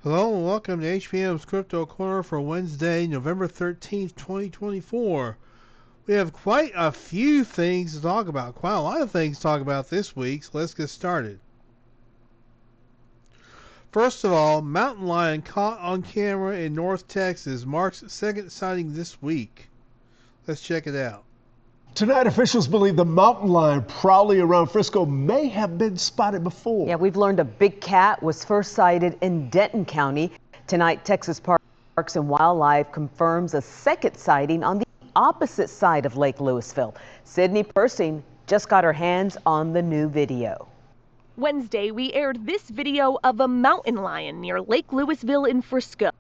Hello and welcome to HBM's Crypto-Corner for Wednesday, November 13th, 2024. We have quite a few things to talk about, quite a lot of things to talk about this week, so let's get started. First of all, mountain lion caught on camera in North Texas marks second sighting this week. Let's check it out. Tonight, officials believe the mountain lion prowling around Frisco may have been spotted before. Yeah, we've learned a big cat was first sighted in Denton County. Tonight, Texas Parks and Wildlife confirms a second sighting on the opposite side of Lake Lewisville. Sydney Persing just got her hands on the new video. Wednesday, we aired this video of a mountain lion near Lake Lewisville in Frisco.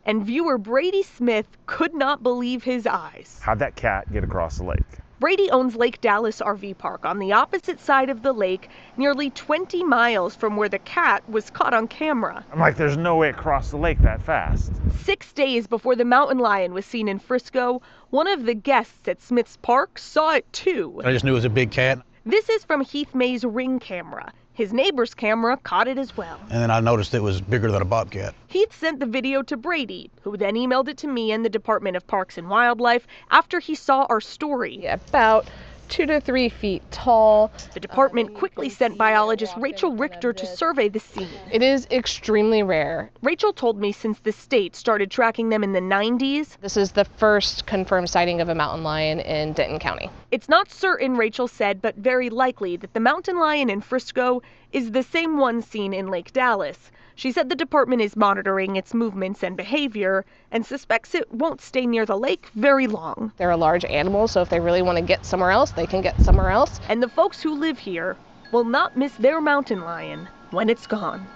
And viewer Brady Smith could not believe his eyes. How'd that cat get across the lake? Brady owns Lake Dallas RV Park on the opposite side of the lake, nearly 20 miles from where the cat was caught on camera. I'm like, there's no way it crossed the lake that fast. 6 days before the mountain lion was seen in Frisco, one of the guests at Smith's Park saw it too. I just knew it was a big cat. This is from Heath May's Ring camera. His neighbor's camera caught it as well. And then I noticed it was bigger than a bobcat. Heath sent the video to Brady, who then emailed it to me and the Department of Parks and Wildlife after he saw our story. About 2 to 3 feet tall. The department quickly sent biologist Rachel Richter to survey the scene. It is extremely rare. Rachel told me since the state started tracking them in the 90s. This is the first confirmed sighting of a mountain lion in Denton County. It's not certain, Rachel said, but very likely that the mountain lion in Frisco is the same one seen in Lake Dallas. She said the department is monitoring its movements and behavior and suspects it won't stay near the lake very long. They're a large animal, so if they really want to get somewhere else, they can get somewhere else. And the folks who live here will not miss their mountain lion when it's gone.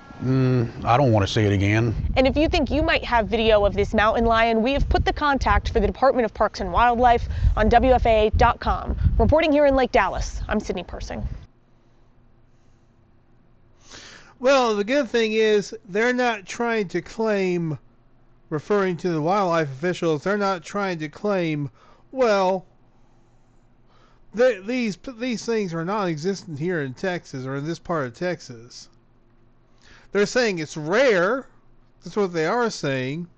I don't want to see it again. And if you think you might have video of this mountain lion, we have put the contact for the Department of Parks and Wildlife on WFAA.com. Reporting here in Lake Dallas, I'm Sydney Persing. Well, the good thing is they're not trying to claim, referring to the wildlife officials, they're not trying to claim, well, these things are non-existent here in Texas or in this part of Texas. They're saying it's rare. That's what they are saying.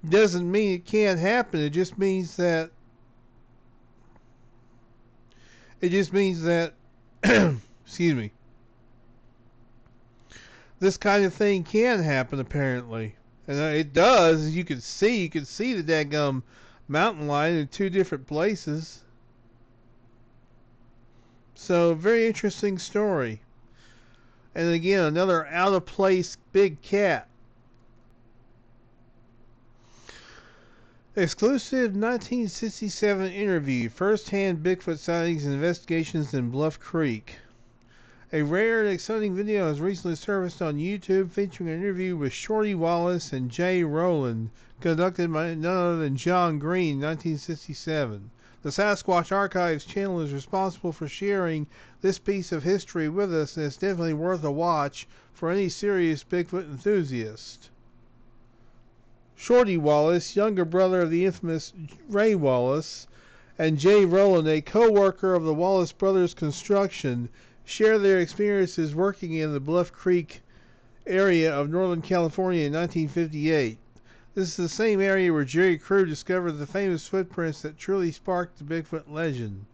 Doesn't mean it can't happen. It just means that excuse me, this kind of thing can happen apparently, and it does. As you can see the daggum mountain lion in two different places. So very interesting story. And again, another out of place big cat. Exclusive 1967 interview. First-hand Bigfoot sightings and investigations in Bluff Creek. A rare and exciting video has recently surfaced on YouTube featuring an interview with Shorty Wallace and Jay Rowland, conducted by none other than John Green in 1967. The Sasquatch Archives channel is responsible for sharing this piece of history with us, and it's definitely worth a watch for any serious Bigfoot enthusiast. Shorty Wallace, younger brother of the infamous Ray Wallace, and Jay Rowland, a co-worker of the Wallace Brothers Construction, share their experiences working in the Bluff Creek area of Northern California in 1958. This is the same area where Jerry Crew discovered the famous footprints that truly sparked the Bigfoot legend.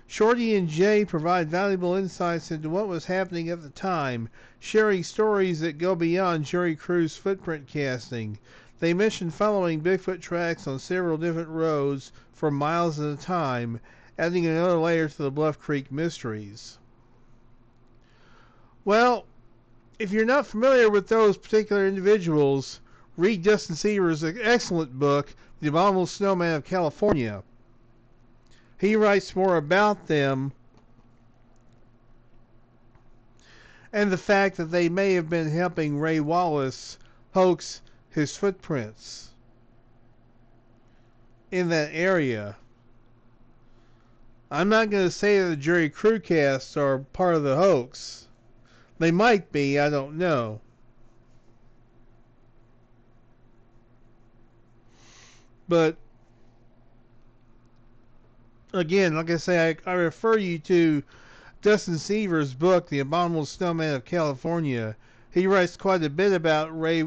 Shorty and Jay provide valuable insights into what was happening at the time, sharing stories that go beyond Jerry Crew's footprint casting. They mention following Bigfoot tracks on several different roads for miles at a time, adding another layer to the Bluff Creek mysteries. Well, if you're not familiar with those particular individuals, read Dustin Seaver's excellent book, The Abominable Snowman of California. He writes more about them and the fact that they may have been helping Ray Wallace hoax his footprints in that area. I'm not going to say that the Jerry Crew casts are part of the hoax. They might be, I don't know. But Again, like I say, I refer you to Dustin Seaver's book, The Abominable Snowman of California. He writes quite a bit about Ray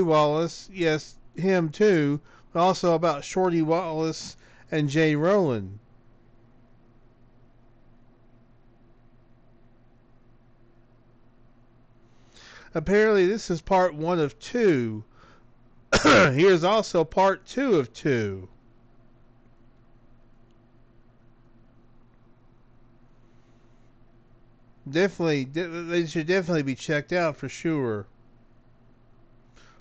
Wallace, yes, him too, but also about Shorty Wallace and Jay Rowland. Apparently, this is part 1 of 2. Here's also part 2 of 2. Definitely, they should definitely be checked out for sure.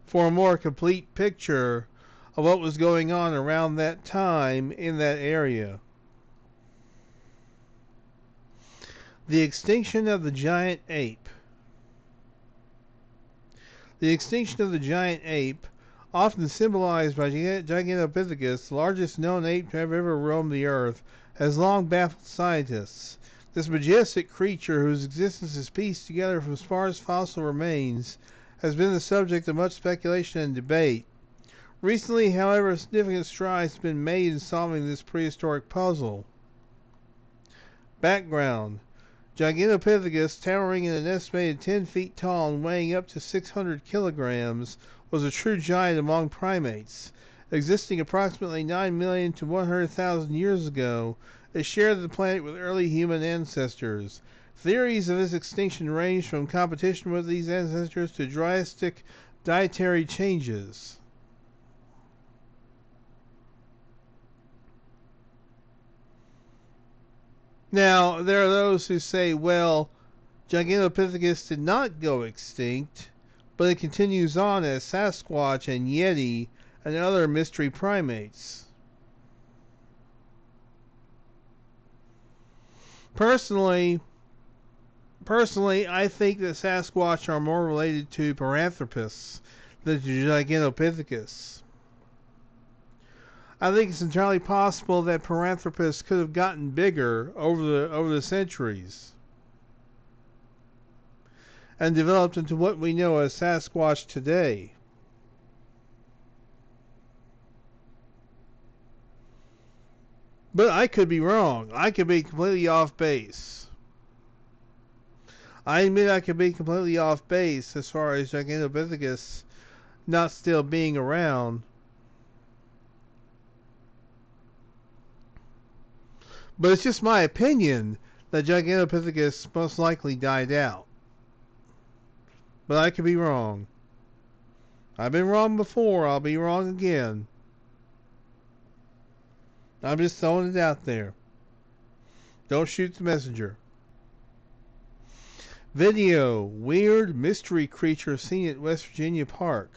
For a more complete picture of what was going on around that time in that area. The extinction of the giant ape. The extinction of the giant ape, often symbolized by Gigantopithecus, the largest known ape to have ever roamed the earth, has long baffled scientists. This majestic creature, whose existence is pieced together from sparse fossil remains, has been the subject of much speculation and debate. Recently, however, significant strides have been made in solving this prehistoric puzzle. Background: Gigantopithecus, towering at an estimated 10 feet tall and weighing up to 600 kilograms, was a true giant among primates. Existing approximately 9 million to 100,000 years ago, it shared the planet with early human ancestors. Theories of its extinction range from competition with these ancestors to drastic dietary changes. Now, there are those who say, well, Gigantopithecus did not go extinct, but it continues on as Sasquatch and Yeti and other mystery primates. Personally, I think that Sasquatch are more related to Paranthropus than to Gigantopithecus. I think it's entirely possible that Paranthropus could have gotten bigger over the centuries and developed into what we know as Sasquatch today. But I could be wrong. I could be completely off base. I admit I could be completely off base as far as Gigantopithecus not still being around. But it's just my opinion that Gigantopithecus most likely died out. But I could be wrong. I've been wrong before. I'll be wrong again. I'm just throwing it out there. Don't shoot the messenger. Video: weird mystery creature seen at West Virginia park.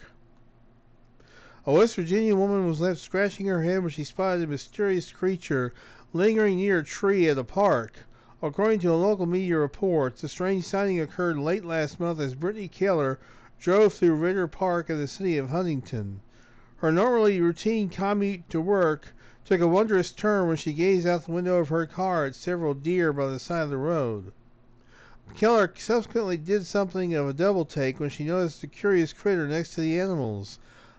A West Virginia woman was left scratching her head when she spotted a mysterious creature lingering near a tree at a park. According to a local media report, the strange sighting occurred late last month as Brittany Keller drove through Ritter Park in the city of Huntington. Her normally routine commute to work took a wondrous turn when she gazed out the window of her car at several deer by the side of the road. Keller subsequently did something of a double take when she noticed a curious critter next to the animals.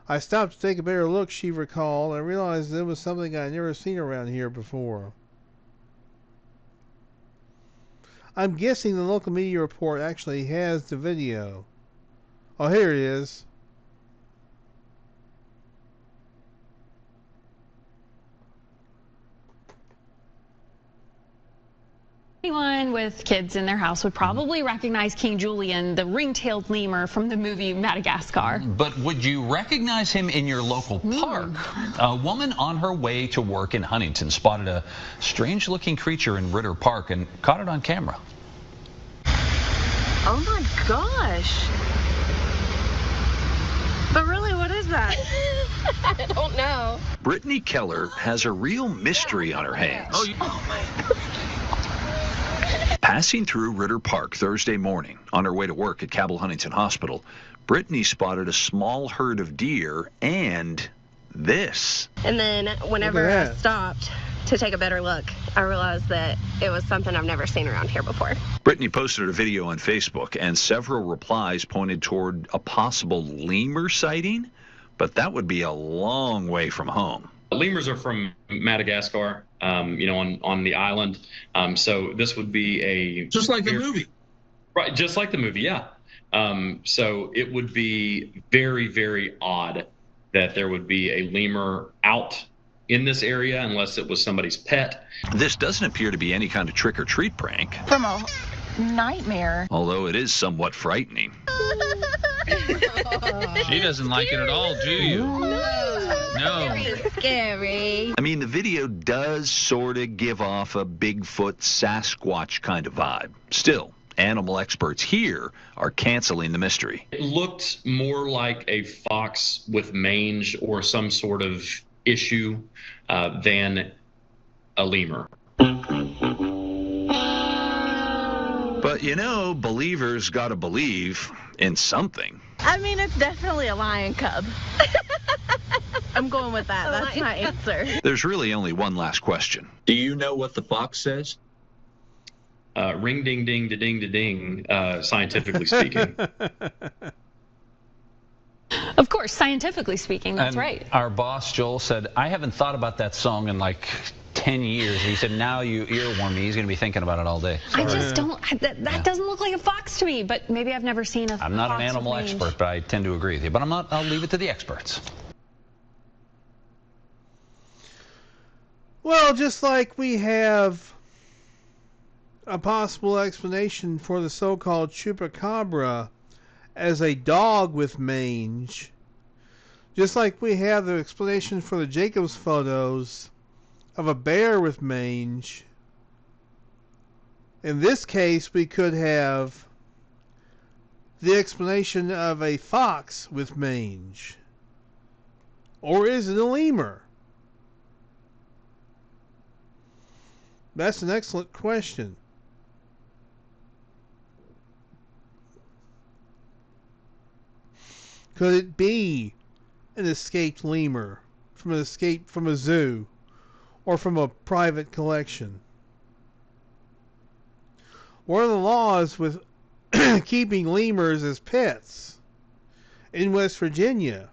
I stopped to take a better look, she recalled, and realized that it was something I had never seen around here before. I'm guessing the local media report actually has the video. Oh, here it is. Anyone with kids in their house would probably recognize King Julian, the ring-tailed lemur from the movie Madagascar. But would you recognize him in your local park? A woman on her way to work in Huntington spotted a strange-looking creature in Ritter Park and caught it on camera. Oh my gosh. But really, what is that? I don't know. Brittany Keller has a real mystery on her hands. Oh my God. Passing through Ritter Park Thursday morning on her way to work at Cabell Huntington Hospital, Brittany spotted a small herd of deer and this. And then whenever I stopped to take a better look, I realized that it was something I've never seen around here before. Brittany posted a video on Facebook, and several replies pointed toward a possible lemur sighting, but that would be a long way from home. Lemurs are from Madagascar, on the island. So this would be a just like the movie, right? Just like the movie, yeah. So it would be very, very odd that there would be a lemur out in this area unless it was somebody's pet. This doesn't appear to be any kind of trick-or-treat prank. From a nightmare. Although it is somewhat frightening. She doesn't like it at all, do you? No. Scary. I mean, the video does sort of give off a Bigfoot Sasquatch kind of vibe. Still, animal experts here are canceling the mystery. It looked more like a fox with mange or some sort of issue than a lemur. But believers gotta believe in something. I mean, it's definitely a lion cub. I'm going with that. That's my answer. There's really only one last question. Do you know what the fox says? Ring ding ding da ding da ding, scientifically speaking. Of course, scientifically speaking, that's right. Our boss, Joel, said, I haven't thought about that song in like 10 years. He said, now you earworm me. He's going to be thinking about it all day. I just don't, that doesn't look like a fox to me, but maybe I've never seen a fox. I'm not an animal with mange. expert, but I tend to agree with you. But I'll leave it to the experts. Well, just like we have a possible explanation for the so-called chupacabra as a dog with mange, just like we have the explanation for the Jacobs photos of a bear with mange, in this case we could have the explanation of a fox with mange. Or is it a lemur? That's an excellent question. Could it be an escaped lemur from a zoo or from a private collection? What are the laws with keeping lemurs as pets in West Virginia?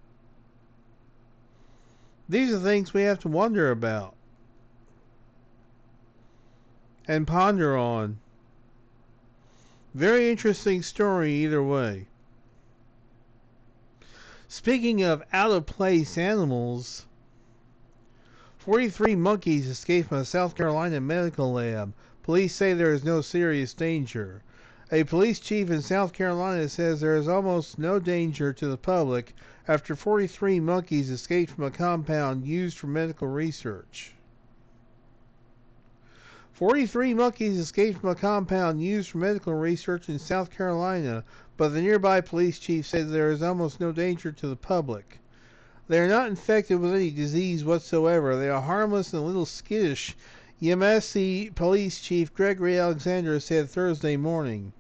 These are things we have to wonder about and ponder on. Very interesting story either way. Speaking of out-of-place animals, 43 monkeys escaped from a South Carolina medical lab. Police say there is no serious danger. A police chief in South Carolina says there is almost no danger to the public after 43 monkeys escaped from a compound used for medical research. 43 monkeys escaped from a compound used for medical research in South Carolina, but the nearby police chief said there is almost no danger to the public. They are not infected with any disease whatsoever. They are harmless and a little skittish, Yemassee Police Chief Gregory Alexander said Thursday morning.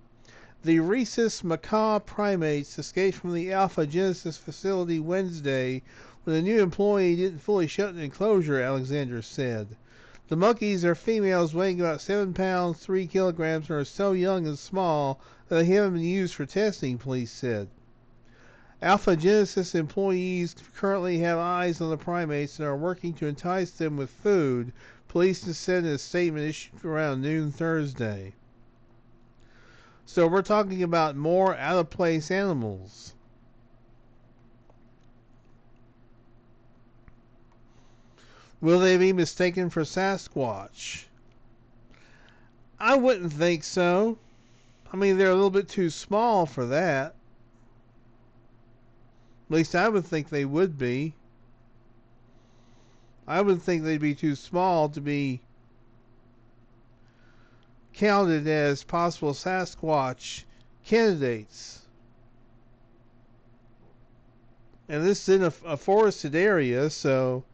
The rhesus macaw primates escaped from the Alpha Genesis facility Wednesday when a new employee didn't fully shut an enclosure, Alexander said. The monkeys are females weighing about 7 pounds, 3 kilograms, and are so young and small that they haven't been used for testing, police said. Alpha Genesis employees currently have eyes on the primates and are working to entice them with food, police said in a statement issued around noon Thursday. So we're talking about more out-of-place animals. Will they be mistaken for Sasquatch? I wouldn't think so. I mean, they're a little bit too small for that. At least I would think they would be. I would think they'd be too small to be counted as possible Sasquatch candidates. And this is in a forested area, so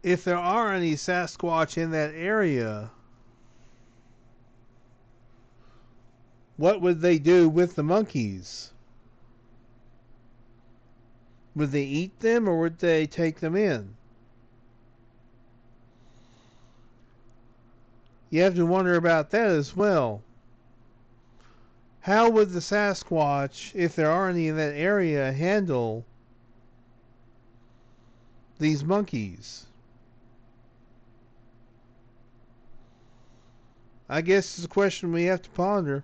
if there are any Sasquatch in that area, what would they do with the monkeys? Would they eat them or would they take them in? You have to wonder about that as well. How would the Sasquatch, if there are any in that area, handle these monkeys? I guess it's a question we have to ponder.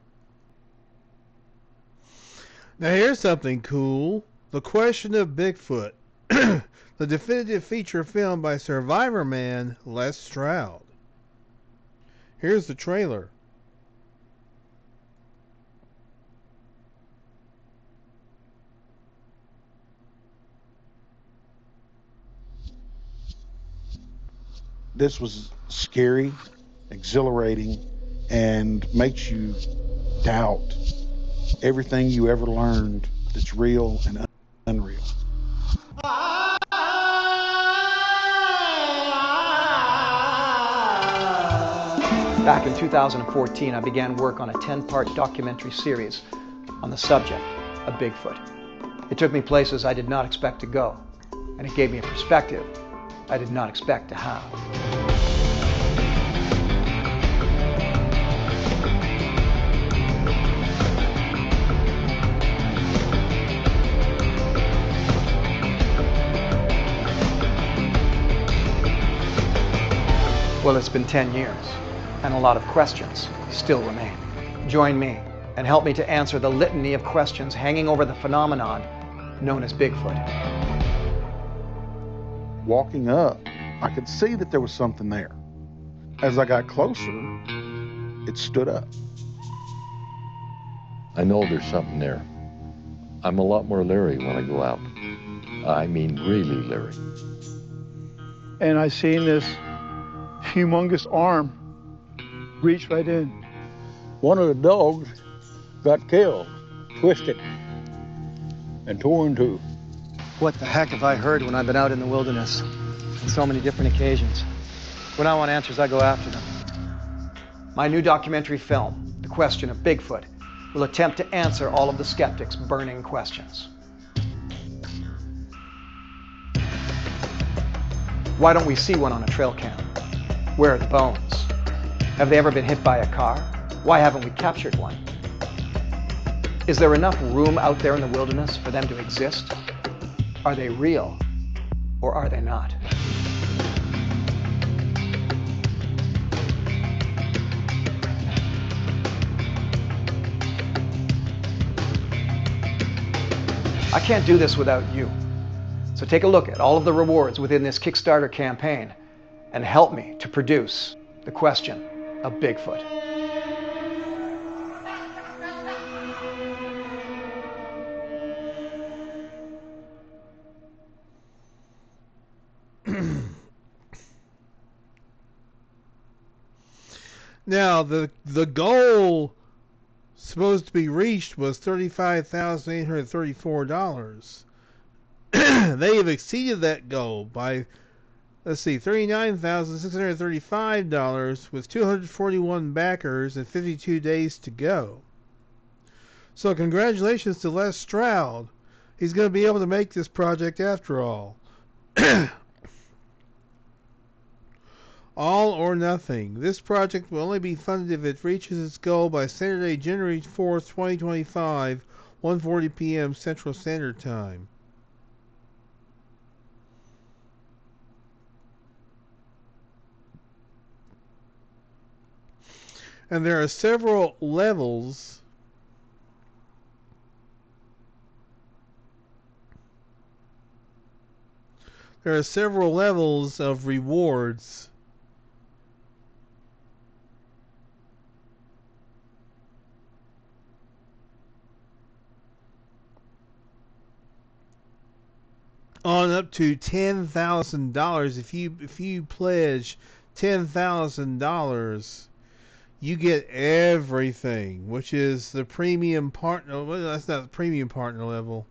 Now here's something cool. The Question of Bigfoot. The definitive feature film by Survivor Man Les Stroud. Here's the trailer. This was scary, exhilarating, and makes you doubt everything you ever learned that's real and unreal. Back in 2014, I began work on a 10-part documentary series on the subject of Bigfoot. It took me places I did not expect to go, and it gave me a perspective I did not expect to have. Well, it's been 10 years, and a lot of questions still remain. Join me and help me to answer the litany of questions hanging over the phenomenon known as Bigfoot. Walking up, I could see that there was something there. As I got closer, it stood up. I know there's something there. I'm a lot more leery when I go out. I mean, really leery. And I seen this humongous arm reach right in. One of the dogs got killed, twisted, and torn in two. What the heck have I heard when I've been out in the wilderness on so many different occasions? When I want answers, I go after them. My new documentary film, The Question of Bigfoot, will attempt to answer all of the skeptics' burning questions. Why don't we see one on a trail cam? Where are the bones? Have they ever been hit by a car? Why haven't we captured one? Is there enough room out there in the wilderness for them to exist? Are they real or are they not? I can't do this without you. So take a look at all of the rewards within this Kickstarter campaign and help me to produce The Question of Bigfoot. Now, the goal supposed to be reached was $35,834. They have exceeded that goal by, let's see, $39,635 with 241 backers and 52 days to go. So congratulations to Les Stroud. He's going to be able to make this project after all. All or nothing. This project will only be funded if it reaches its goal by Saturday, January 4th, 2025, 1:40 p.m. Central Standard Time. And there are several levels of rewards. On up to $10,000. If you pledge $10,000, you get everything, which is the premium partner. Well, that's not the premium partner level.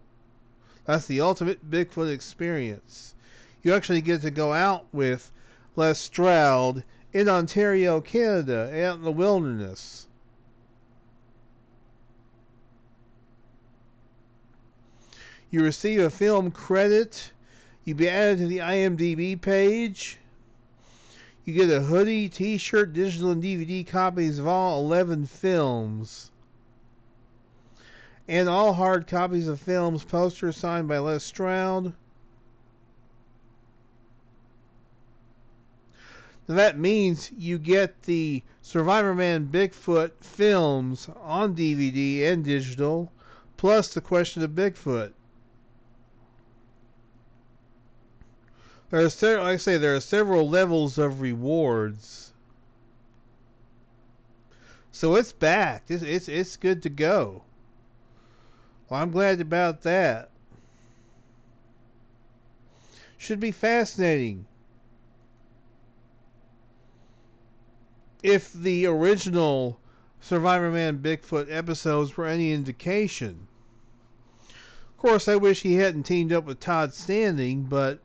That's the ultimate Bigfoot experience. You actually get to go out with Les Stroud in Ontario, Canada, out in the wilderness. You receive a film credit. You be added to the IMDb page. You get a hoodie, t-shirt, digital and DVD copies of all 11 films. and all hard copies of films, posters signed by Les Stroud. Now that means you get the Survivor Man Bigfoot films on DVD and digital, plus the Question of Bigfoot. Like I say, there are several levels of rewards. So it's back. It's good to go. Well, I'm glad about that. Should be fascinating. If the original Survivor Man Bigfoot episodes were any indication. Of course, I wish he hadn't teamed up with Todd Standing, but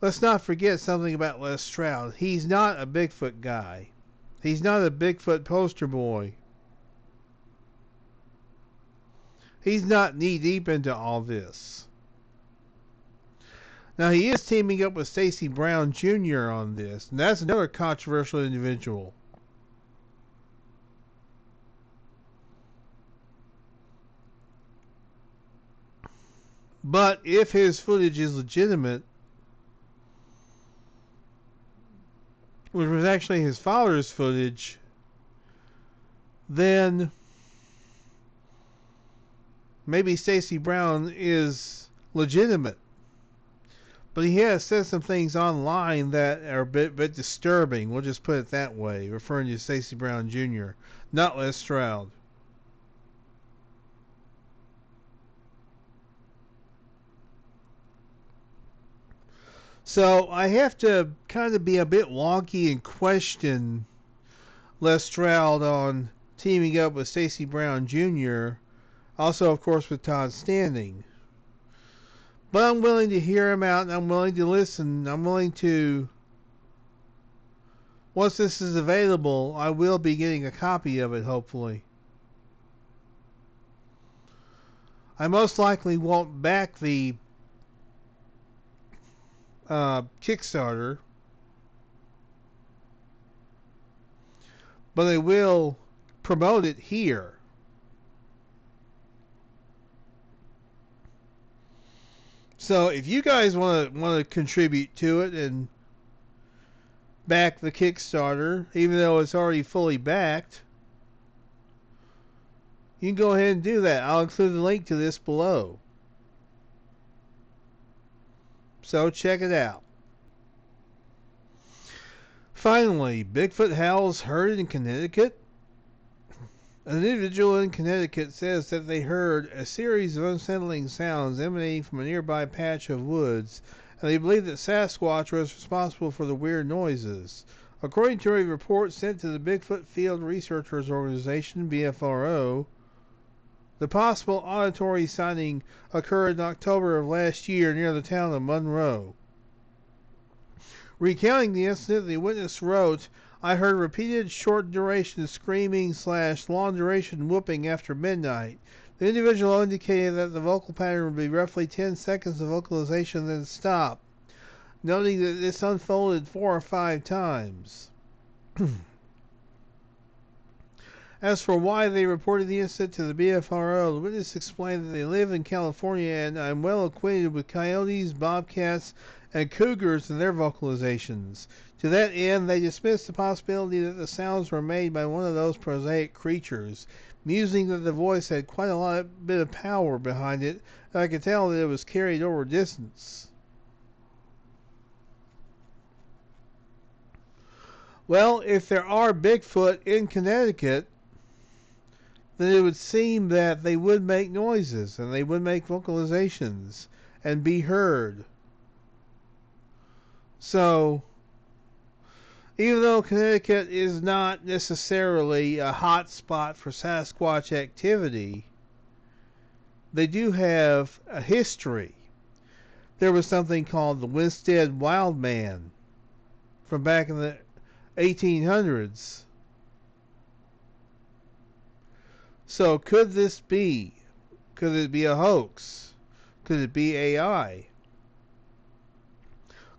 let's not forget something about Les Stroud. He's not a Bigfoot guy. He's not a Bigfoot poster boy. He's not knee-deep into all this. Now, he is teaming up with Stacy Brown Jr. on this, and that's another controversial individual. But if his footage is legitimate, which was actually his father's footage, then maybe Stacy Brown is legitimate. But he has said some things online that are a bit disturbing. We'll just put it that way, referring to Stacy Brown Jr., not Les Stroud. So I have to kind of be a bit wonky and question Les Stroud on teaming up with Stacy Brown Jr., also, of course, with Todd Standing. But I'm willing to hear him out, and I'm willing to listen. I'm willing to... Once this is available, I will be getting a copy of it, hopefully. I most likely won't back the Kickstarter, but I will promote it here. So if you guys want to contribute to it and back the Kickstarter, even though it's already fully backed, you can go ahead and do that. I'll include the link to this below. So check it out. Finally, Bigfoot howls heard in Connecticut. An individual in Connecticut says that they heard a series of unsettling sounds emanating from a nearby patch of woods, and they believe that Sasquatch was responsible for the weird noises. According to a report sent to the Bigfoot Field Researchers Organization, BFRO, the possible auditory sighting occurred in October of last year near the town of Monroe. Recounting the incident, the witness wrote, "I heard repeated short-duration screaming / long-duration whooping after midnight. The individual indicated that the vocal pattern would be roughly 10 seconds of vocalization, then stop, noting that this unfolded 4 or 5 times." As for why they reported the incident to the BFRO, the witness explained that they live in California and I'm well acquainted with coyotes, bobcats, and cougars and their vocalizations. To that end, they dismissed the possibility that the sounds were made by one of those prosaic creatures, musing that the voice had quite a bit of power behind it, and I could tell that it was carried over distance. Well, if there are Bigfoot in Connecticut, then it would seem that they would make noises and they would make vocalizations and be heard. So, even though Connecticut is not necessarily a hot spot for Sasquatch activity, they do have a history. There was something called the Winstead Wild Man from back in the 1800s. So could this be? Could it be a hoax? Could it be AI?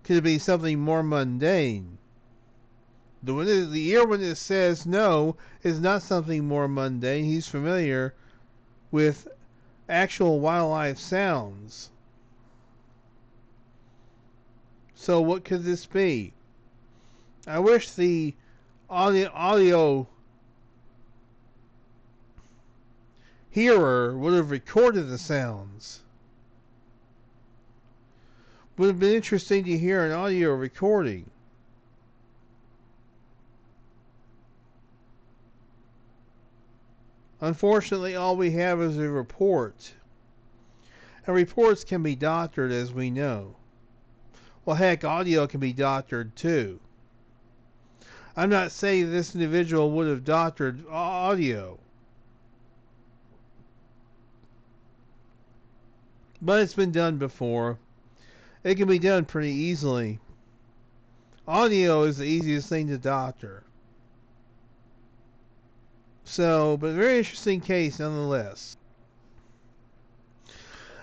Could it be something more mundane? The ear witness says no, it's not something more mundane. He's familiar with actual wildlife sounds. So what could this be? I wish the audio hearer would have recorded the sounds. Would have been interesting to hear an audio recording. Unfortunately, all we have is a report. And reports can be doctored, as we know. Well, heck, audio can be doctored too. I'm not saying this individual would have doctored audio, but it's been done before. It can be done pretty easily. Audio is the easiest thing to doctor. So, but a very interesting case nonetheless.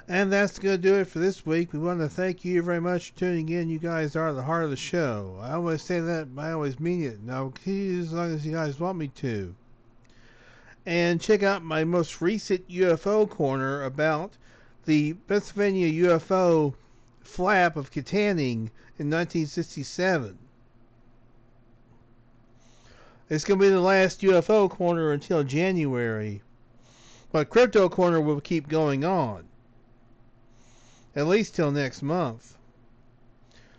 And that's going to do it for this week. We want to thank you very much for tuning in. You guys are the heart of the show. I always say that, but I always mean it. And I'll continue as long as you guys want me to. And check out my most recent UFO corner about the Pennsylvania UFO flap of Katanning in 1967. It's going to be the last UFO corner until January. But Crypto Corner will keep going on. At least till next month.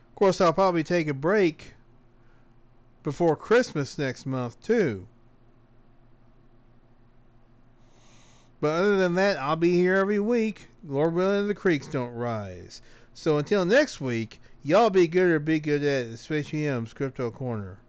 Of course, I'll probably take a break before Christmas next month, too. But other than that, I'll be here every week. Lord willing, the creeks don't rise. So until next week, y'all be good or be good at it. It's HBM's Crypto Corner.